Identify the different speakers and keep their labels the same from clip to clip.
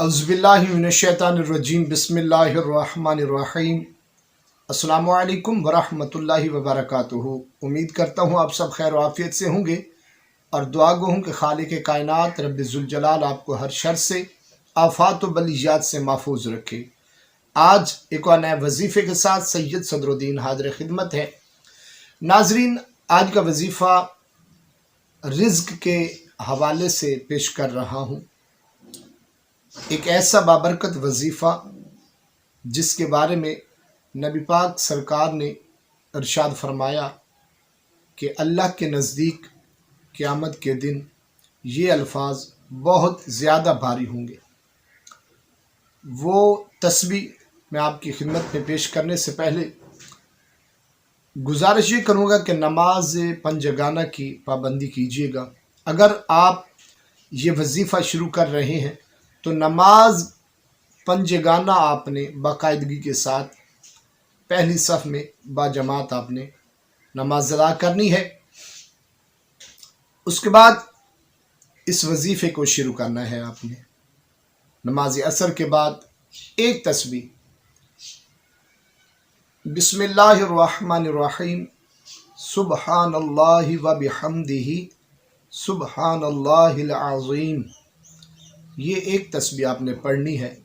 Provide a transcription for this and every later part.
Speaker 1: अऊज़ुबिल्लाहि मिनश्शैतानिर्रजीम बिस्मिल्लाहिर्रहमानिर्रहीम। अस्सलामु अलैकुम वरहमतुल्लाहि वबरकातुहू। उम्मीद करता हूँ आप सब खैर आफियत से होंगे और दुआ गो हूँ कि खालिक कायनात रब्बुल ज़ुल जलाल आपको हर शर से, आफात व बलियात से महफूज रखे। आज एक और नए वजीफ़े के साथ सैयद सदरुद्दीन हाज़िर खिदमत है। नाजरीन, आज का वजीफ़ा रिज़्क़ के हवाले से पेश कर रहा हूँ। एक ऐसा बाबरकत वजीफ़ा जिसके बारे में नबी पाक सरकार ने इरशाद फरमाया कि अल्लाह के नज़दीक क़यामत के दिन ये अल्फाज बहुत ज़्यादा भारी होंगे। वो तस्बीह मैं आपकी खिदमत में पेश करने से पहले गुजारिश ये करूँगा कि नमाज पंजगाना की पाबंदी कीजिएगा। अगर आप ये वजीफ़ा शुरू कर रहे हैं तो नमाज पंजगाना आपने बाकायदगी के साथ पहली सफ़ में बाजमात आपने नमाज अदा करनी है। उसके बाद इस वजीफ़े को शुरू करना है आपने। नमाज असर के बाद एक तस्बीह बिस्मिल्लाहिर्रहमानिर्रहीम सुब्हानल्लाहि व बिहम्दिही सुब्हानल्लाहिल अज़ीम, ये एक तस्बीह आपने पढ़नी है।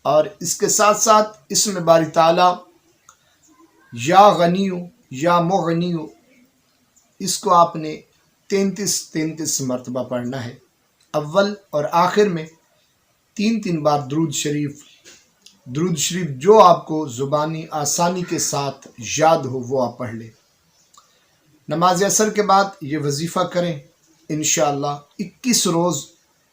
Speaker 1: और इसके साथ साथ इसमें बारी ताला या गनियो या मुगनियो, इसको आपने 33 मरतबा पढ़ना है। अव्वल और आखिर में 3 बार दरूद शरीफ जो आपको ज़ुबानी आसानी के साथ याद हो वो आप पढ़ लें। नमाज असर के बाद ये वजीफ़ा करें। इंशाअल्लाह 21 रोज़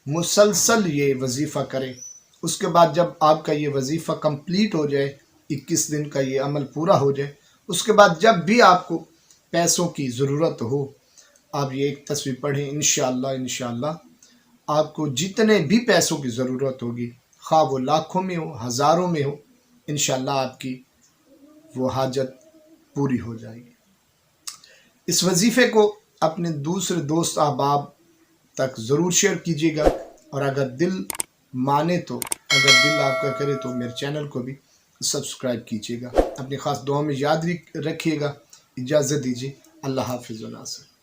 Speaker 1: मुसलसल ये वजीफ़ा करें। उसके बाद जब आपका ये वजीफ़ा कंप्लीट हो जाए, 21 दिन का ये अमल पूरा हो जाए, उसके बाद जब भी आपको पैसों की ज़रूरत हो आप ये एक तस्बीह पढ़ें। इंशाअल्लाह आपको जितने भी पैसों की ज़रूरत होगी, खा वो लाखों में हो हज़ारों में हो, इंशाअल्लाह आपकी वो हाजत पूरी हो जाएगी। इस वजीफ़े को अपने दूसरे दोस्त अहबाब तक ज़रूर शेयर कीजिएगा और अगर दिल माने तो, अगर दिल आपका करे तो मेरे चैनल को भी सब्सक्राइब कीजिएगा। अपनी ख़ास दुआ में याद रखिएगा। इजाज़त दीजिए। अल्लाह हाफ़िज़ व नासिर।